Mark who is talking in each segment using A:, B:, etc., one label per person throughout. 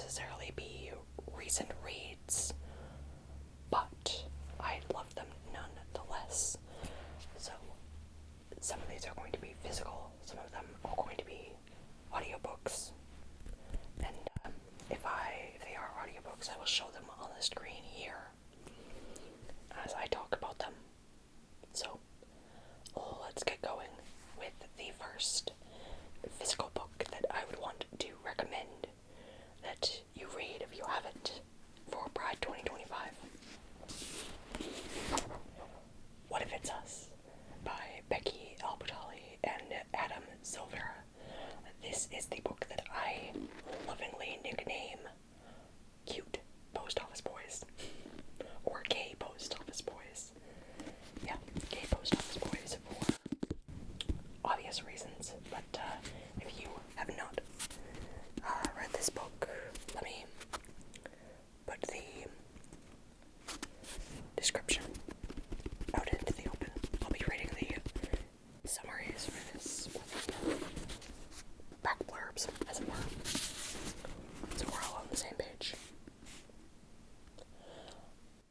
A: necessarily be recent reads, but I love them nonetheless. So some of these are going to be physical, some of them are going to be audiobooks, and if they are audiobooks, I will show them on the screen here as I talk about them. So let's get going with the first physical book that I would want to recommend that you read if you haven't for Pride 2025. What If It's Us by Becky Albertalli and Adam Silvera. This is the book that I lovingly nickname Cute Post Office Boys, or Gay Post Office Boys. Yeah, Gay Post Office Boys for obvious reasons, but if you have not read this book, let me put the description out into the open. I'll be reading the summaries for this, back blurbs, as it were, so we're all on the same page.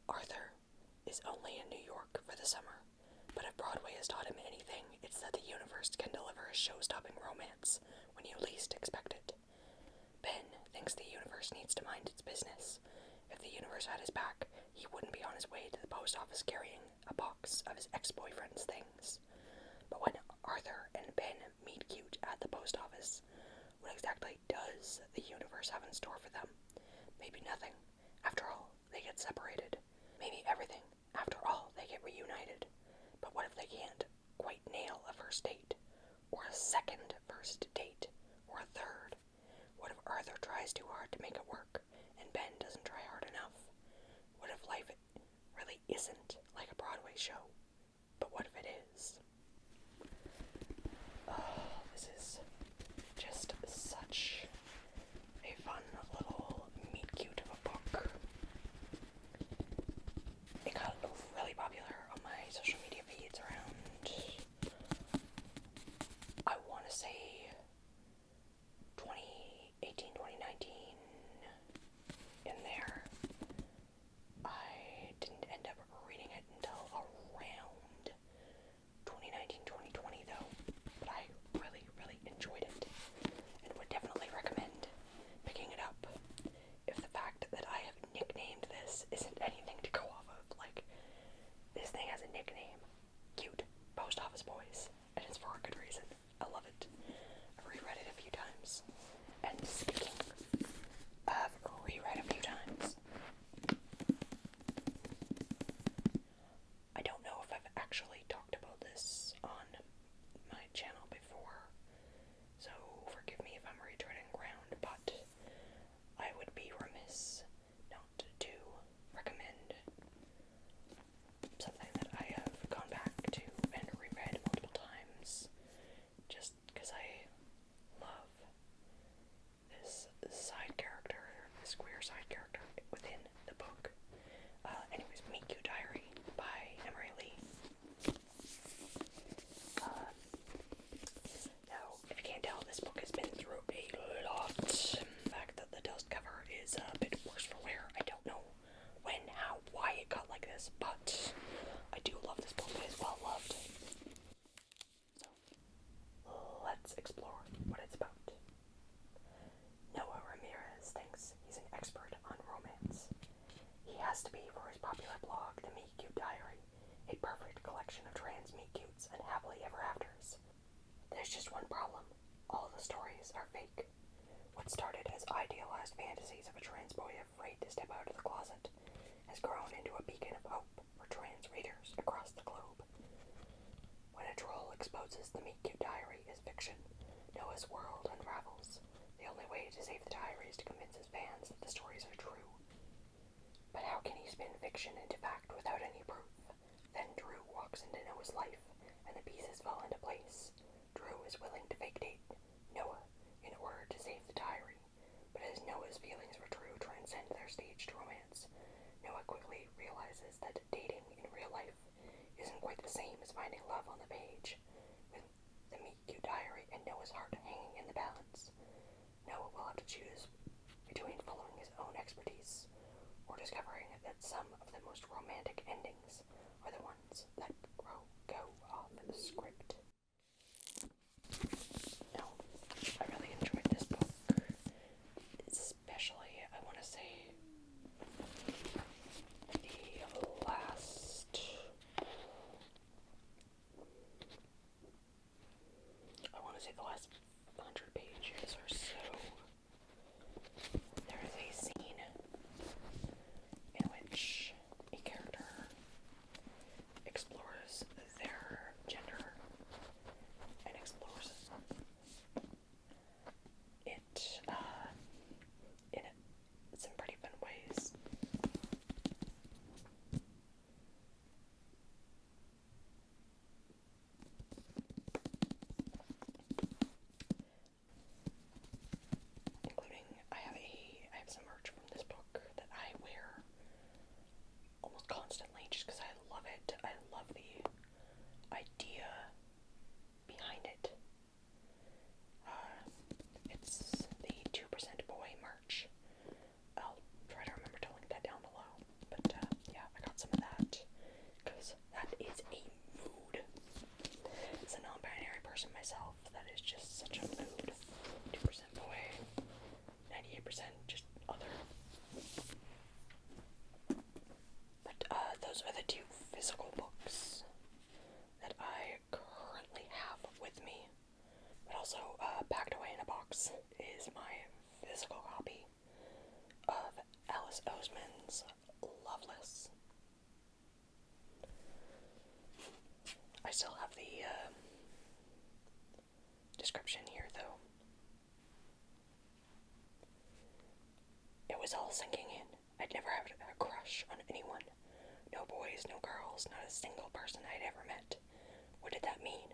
A: Arthur is only in New York for the summer, but if Broadway has taught him anything, it's that the universe can deliver a show-stopping romance when you least expect it. Ben thinks the universe needs to mind its business. If the universe had his back, he wouldn't be on his way to the post office carrying a box of his ex-boyfriend's things. But when Arthur and Ben meet Cute at the post office, what exactly does the universe have in store for them? Maybe nothing. After all, they get separated. Maybe everything. After all, they get reunited. But what if they can't quite nail a first date? Or a second first date? Or a third? What if Arthur tries too hard to make it work, and Ben doesn't try hard enough? What if life really isn't like a Broadway show? But what if it is? Oh, this is just such a fun little meet-cute of a book. It got really popular on my social media feeds around, I want to say, 2018, 2019, in there. I didn't end up reading it until around 2019, 2020 though, but I really, really enjoyed it, and would definitely recommend picking it up if the fact that I have nicknamed this isn't anything to go off of. Like, this thing has a nickname, Cute Post Office Boys, and it's for a good reason. I love it. I've reread it a few times, and speaking of reread a few times, I don't know if I've actually talked about this on my channel before, so forgive me if I'm retreading ground, but I would be remiss not to recommend something that I have gone back to and reread multiple times, just because I love this side character, this queer side character within the book. Anyways, Meet Cute Diary by Emery Lee. Now, if you can't tell, this book has been through a lot. The fact that the dust cover is a bit worse for wear. I don't know when, how, why it got like this, but I do love this book. It is well loved. So, let's explore what it's about. Noah Ramirez thinks he's an expert on romance. He has to be for his popular blog, The Meet Cute Diary, a perfect collection of trans meet cutes and happily ever afters. There's just one problem. All the stories are fake. What started as idealized fantasies of a trans boy afraid to step out of the closet has grown into a beacon of hope for trans readers across the globe. When a troll exposes the Meet Cute Diary as fiction, Noah's world unravels. The only way to save the diary is to convince his fans that the stories are true. But how can he spin fiction into fact without any proof? Then Drew walks into Noah's life, and the pieces fall into place. Drew is willing to fake date Noah in order to save the diary, but as Noah's feelings for Drew transcend their staged romance, Noah quickly realizes that dating in real life isn't quite the same as finding love on the page, with the Meet Cute Diary and Noah's heart hanging in the balance. Noah will have to choose between following discovering that some of the most romantic endings are the ones that go off the script. Now, I really enjoyed this book, especially, I want to say, the last, the last 100 pages or so. There is a scene in which a character explores their gender and explores it in some pretty fun ways. Including, I have some merch from this book that I wear almost constantly just because I love it. I love the idea behind it. It's the 2% Boy merch. I'll try to remember to link that down below. But yeah, I got some of that because that is a mood. As a non-binary person myself, that is just such a mood. 2% boy, 98% just other. But those are the two physical books that I currently have with me. But also, packed away in a box is my physical copy of Alice Oseman's Loveless. I still have the description here, though. It was all sinking in. I'd never had a crush on anyone. No boys, no girls, not a single person I'd ever met. What did that mean?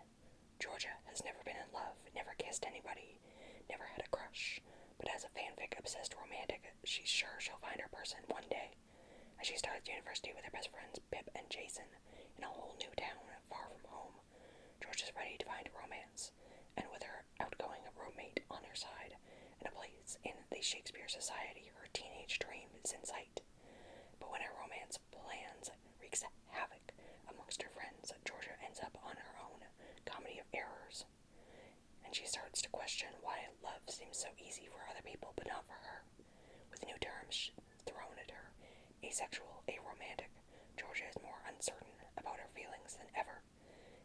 A: Georgia has never been in love, never kissed anybody, never had a crush, but as a fanfic-obsessed romantic, she's sure she'll find her person one day. As she starts university with her best friends Pip and Jason in a whole new town far from home, Georgia's ready to find romance, and with her outgoing roommate on her side and a place in the Shakespeare Society, her teenage dream is in sight. But when her romance plans wreaks havoc amongst her friends, Georgia ends up on her own comedy of errors, and she starts to question why love seems so easy for other people but not for her. With new terms thrown at her, asexual, aromantic, Georgia is more uncertain about her feelings than ever.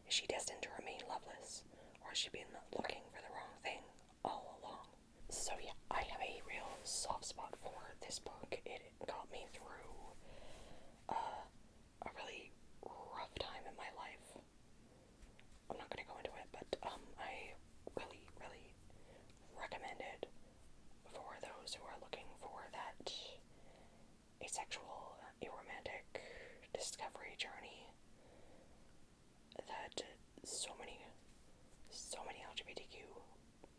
A: Is she destined to remain loveless, or has she been looking for the wrong thing all along? So yeah, I have a real soft spot for this book. It got me through a really rough time in my life. I'm not going to go into it, but I really, really recommend it for those who are looking for that asexual, aromantic discovery journey that so many LGBTQ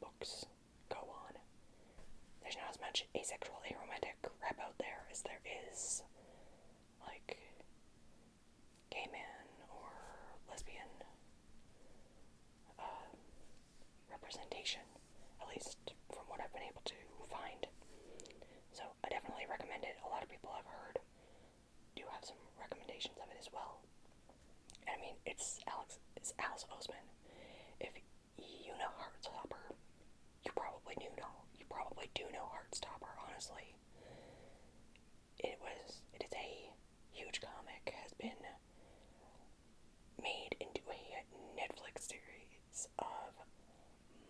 A: books go on. There's not as much asexual, aromantic crap out there as there is, like, gay man or lesbian representation, at least from what I've been able to find. So I definitely recommend it. A lot of people I've heard do have some recommendations of it as well. And I mean, it's Alice Oseman. If you know Heartstopper, you probably do know Heartstopper, honestly. It is a huge comic, has been made into a Netflix series of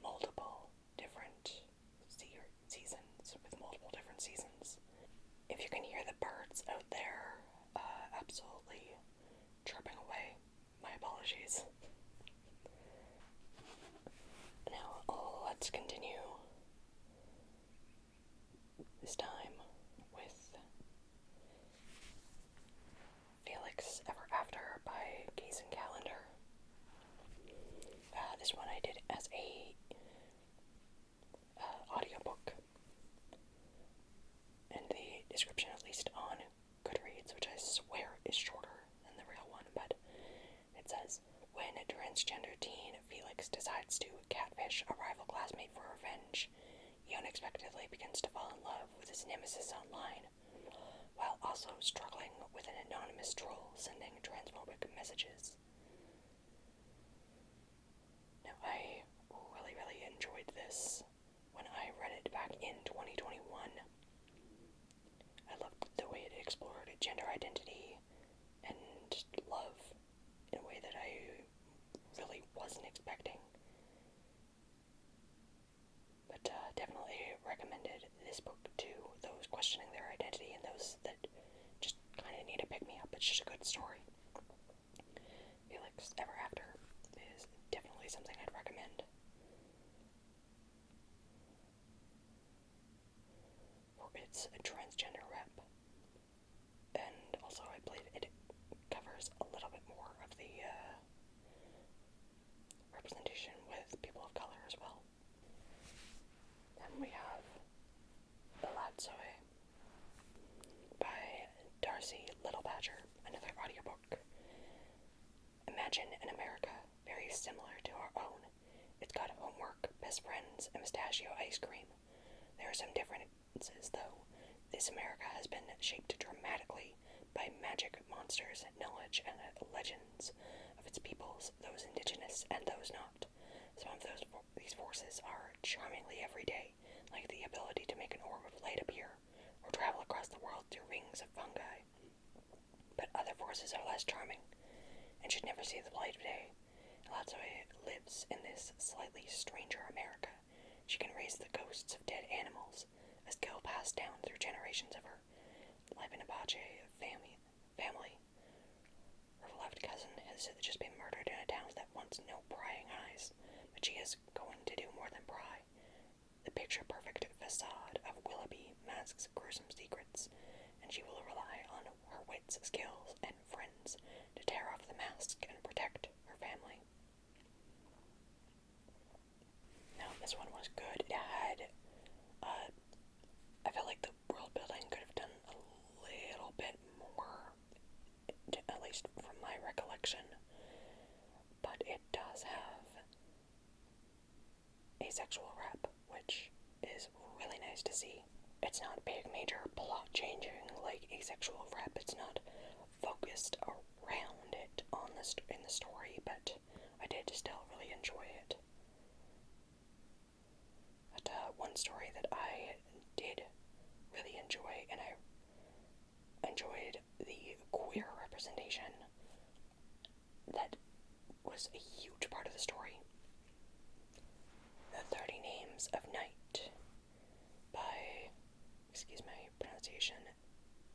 A: multiple different seasons, with multiple different seasons. If you can hear the birds out there absolutely chirping away, my apologies. Now, let's continue, this time with Felix Ever After by Gaze and Calendar. This one I did as a audiobook, and the description, at least on GoodReads, which I swear is shorter than the real one, but it says, when a transgender teen Felix decides to catfish a rival classmate for revenge, he unexpectedly begins to fall in love with his nemesis online. While also struggling with an anonymous troll sending transphobic messages. Now, I really enjoyed this when I read it back in 2021. I loved the way it explored gender identity and love in a way that I really wasn't expecting. But definitely recommended this book to those questioning their identity and those that just kind of need to pick me up. It's just a good story. Felix Ever After is definitely something I'd recommend. For its a transgender rep. And also I believe it covers a little bit more of the representation with people of color as well. Then we have The Soy by Darcy Little Badger, another audiobook. Imagine an America very similar to our own. It's got homework, best friends, and pistachio ice cream. There are some differences, though. This America has been shaped dramatically by magic, monsters, knowledge, and legends of its peoples, those indigenous and those not. Some of these forces are charmingly everyday, like the ability to make an orb of light appear, or travel across the world through rings of fungi. But other forces are less charming, and should never see the light of day. Latsoy lives in this slightly stranger America. She can raise the ghosts of dead animals, a skill passed down through generations of her Leibniz family. Her beloved cousin has just been murdered in a town that wants no prying eyes, but she is going to do more than pry. The picture-perfect facade of Willoughby masks gruesome secrets, and she will rely on her wits, skills, and friends to tear off the mask and protect her family. Now, this one was good. It had, I felt like the world building could have done a little bit more, at least from my recollection, but it does have asexual rep, which is really nice to see. It's not big, major plot changing like asexual rep. It's not focused around it in the story, but I did still really enjoy it. But one story that I did really enjoy, and I enjoyed the queer representation that was a huge part of the story. The 30 Names of Night by, excuse my pronunciation,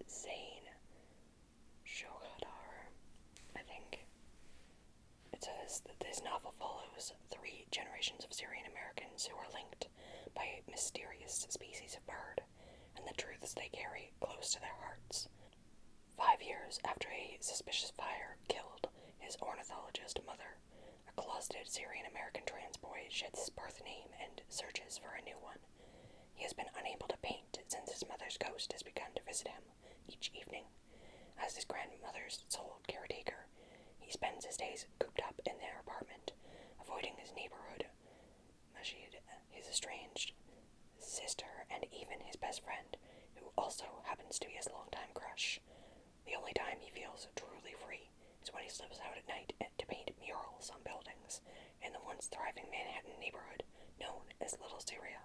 A: Zain Shohadar, I think. It says that this novel follows 3 generations of Syrian Americans who are linked by a mysterious species of bird and the truths they carry close to their hearts. 5 years after a suspicious fire killed his ornithologist mother, a closeted Syrian American trans boy sheds his birth name and searches for a new one. He has been unable to paint since his mother's ghost has begun to visit him each evening. As his grandmother's sole caretaker, he spends his days cooped up in their apartment, avoiding his neighborhood, Majid, his estranged sister, and even his best friend, who also happens to be his longtime crush. The only time he feels truly free is when he slips out at night to paint murals on buildings in the once thriving Manhattan neighborhood known as Little Syria.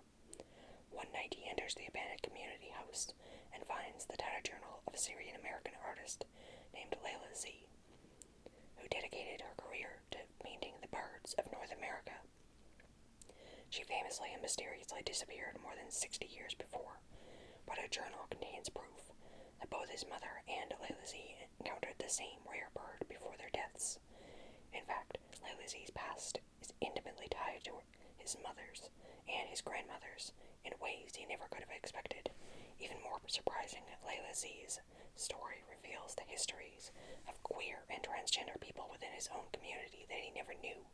A: One night he enters the abandoned community house and finds the tattered journal of a Syrian American artist named Layla Z, who dedicated her career to painting the birds of North America. She famously and mysteriously disappeared more than 60 years before, but her journal contains proof that both his mother and Layla Z encountered the same rare bird before their deaths. In fact, Layla Z's past is intimately tied to his mother's and his grandmother's in ways he never could have expected. Even more surprising, Layla Z's story reveals the histories of queer and transgender people within his own community that he never knew.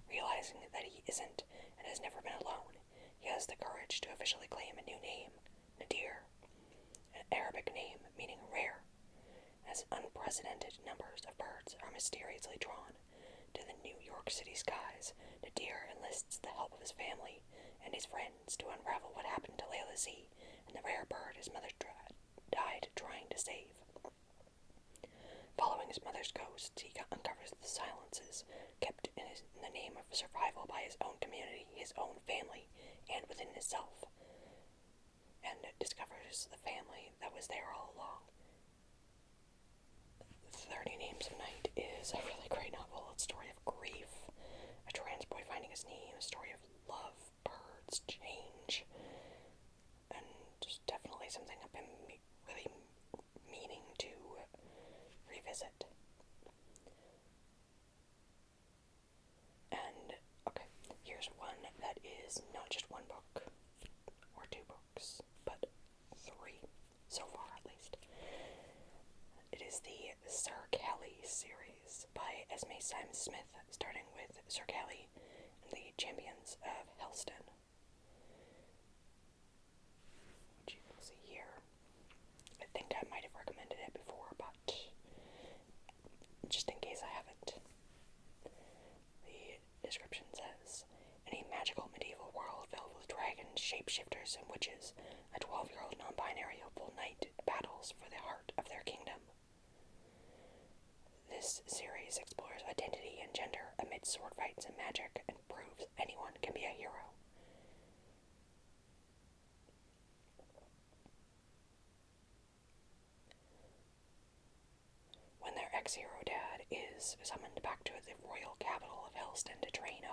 A: Realizing that he isn't and has never been alone, he has the courage to officially claim a new name, Nadir, an Arabic name meaning rare, as unprecedented numbers of birds are mysteriously drawn to the New York City skies. Nadir enlists the help of his family and his friends to unravel what happened to Layla Z and the rare bird his mother died trying to save. Following his mother's ghost, he uncovers the silences kept in the name of survival by his own community, his own family, and within himself, and discovers the family that was there all along. 30 Names of Night is a really great novel. It's a story of grief, a trans boy finding his knee, and a story of love, birds, change, and just definitely something I've been really meaning to revisit. And, okay, here's one that is not just one book, or two books, but three, so far at least. It is the Sir Callie series by Esme Simon-Smith, starting with Sir Callie and the Champions of Helston, which you can see here. I think I might have recommended it before, but just in case I haven't. The description says, in a magical medieval world filled with dragons, shapeshifters, and witches, a 12-year-old non-binary hopeful knight battles for the heart of their kingdom. This series explores identity and gender amid sword fights and magic and proves anyone can be a hero. When their ex-hero dad is summoned back to the royal capital of Helston to train a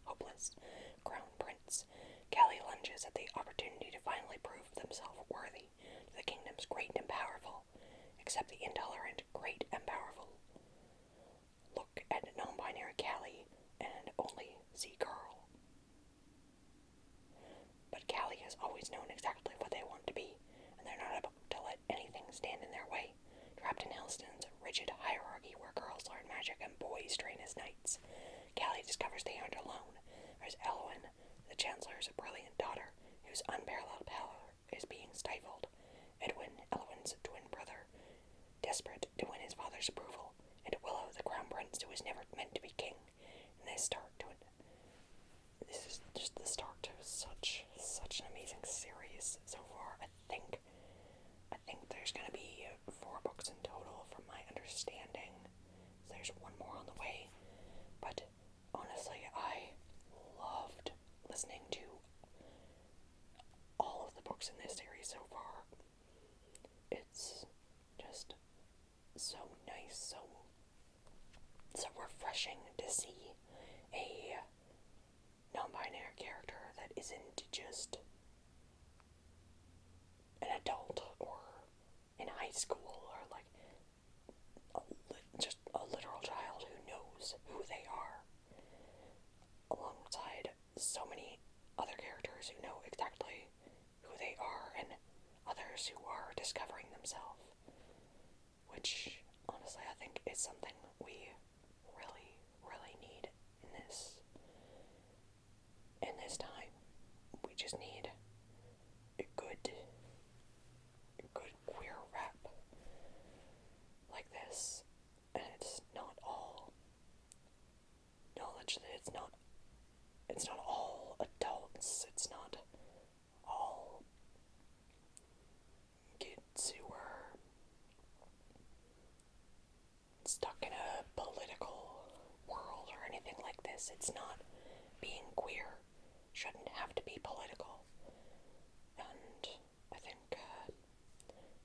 A: hopeless crown prince, Callie lunges at the opportunity to finally prove themselves worthy to the kingdom's great and powerful, except the intolerant great and powerful look at non-binary Callie and only see girl. But Callie has always known exactly what they want to be, and they're not about to let anything stand in their way. Trapped in Helston's rigid hierarchy where girls learn magic and boys train as knights, Callie discovers they aren't alone. There's Elwyn, the Chancellor's brilliant daughter, whose unparalleled power is being stifled. Edwin, Elwyn's twin brother, desperate to win his father's approval, and Willow, the crown prince who was never meant to be king. And this is just the start to such an amazing series so far. I think there's gonna be 4 books in total from my understanding. So there's one more on the way. But honestly, I loved listening to all of the books in this series so far. It's just so nice, so refreshing to see a non-binary character that isn't just an adult or in high school or like just a literal child who knows who they are, alongside so many other characters who know exactly who they are and others who are discovering themselves, which honestly I think is something we really need in this time. We just need a good queer rap like this, and it's not all knowledge, that it's not all adults, it's not all kids who are stuck in a political world or anything like this. It's not, being queer shouldn't have to be political, and I think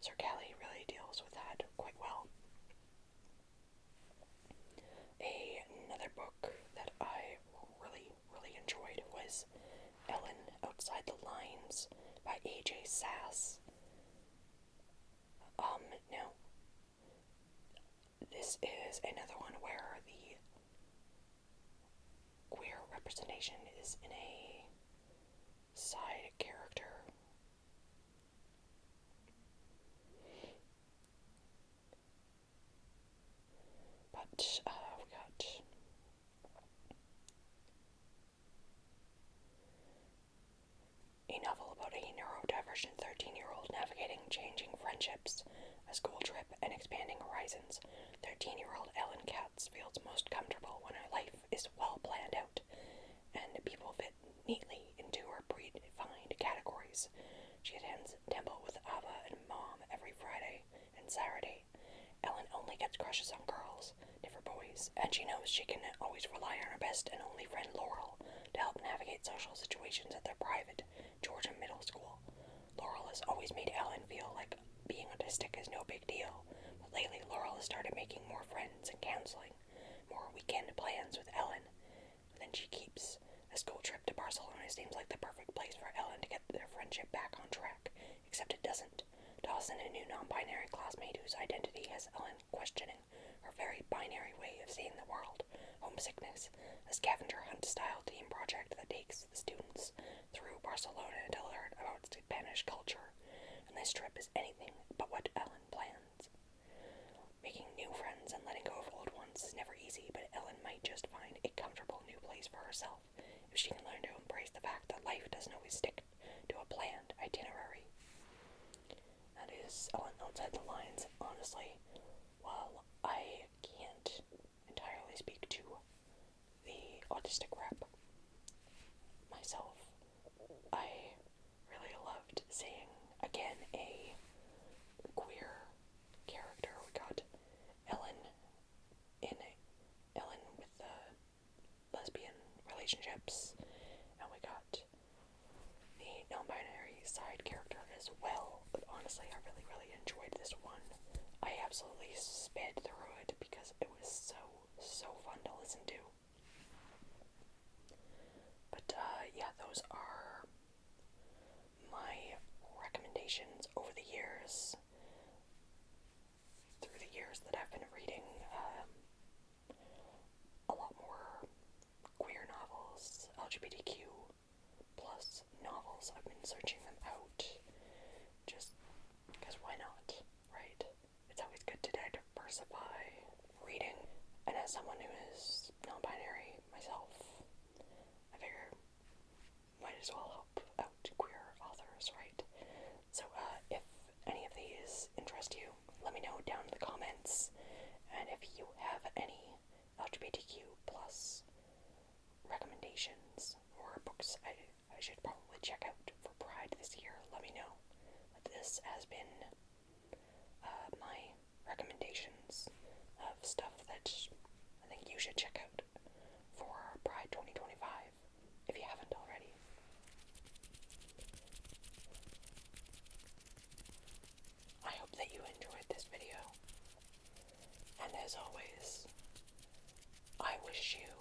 A: Sir Callie really deals with that quite well. Another book that I really enjoyed was Ellen Outside the Lines by A.J. Sass. Now, this is another one where the queer representation is in a side character. But, we got a novel about a neurodivergent 13-year-old navigating changing friendships, a school trip, and expanding horizons. 13-year-old Ellen Katz feels most comfortable when her life is well planned out, and people fit neatly into her predefined categories. She attends temple with Ava and Mom every Friday and Saturday. Ellen only gets crushes on girls, different boys, and she knows she can always rely on her best and only friend Laurel to help navigate social situations at their private Georgia middle school. Laurel has always made Ellen feel like being autistic is no big deal, but lately Laurel has started making more friends and counseling, more weekend plans with Ellen than she keeps. A school trip to Barcelona seems like the perfect place for Ellen to get their friendship back on track, except it doesn't. Dawson, a new non-binary classmate whose identity has Ellen questioning her very binary way of seeing the world. Homesickness, a scavenger hunt-style team project that takes the students through Barcelona to learn about Spanish culture. And this trip is anything but what Ellen plans. Making new friends and letting go of old ones is never easy, but Ellen might just find a comfortable new place for herself if she can learn to embrace the fact that life doesn't always stick to a planned itinerary. That is Ellen outside the lines. Honestly, while I can't entirely speak to the autistic rep myself, I really loved seeing again a queer character. We got Ellen Ellen with the lesbian relationships, and we got the non-binary side character as well. But honestly, I really enjoyed this one. I absolutely sped through it because it was so fun to listen to. But yeah, those are my recommendations over the years. Through the years that I've been reading a lot more queer novels, LGBTQ plus novels. I've been searching them out just because why not, right? It's always good to diversify reading. And as someone who is non-binary myself, I figure might as well help out queer authors, right? So if any of these interest you, let me know down in the comments. And if you have any LGBTQ plus recommendations or books I should probably check out for Pride this year, let me know. But this has been my recommendations of stuff that I think you should check out for Pride 2025 if you haven't already. I hope that you enjoyed this video, and as always, I wish you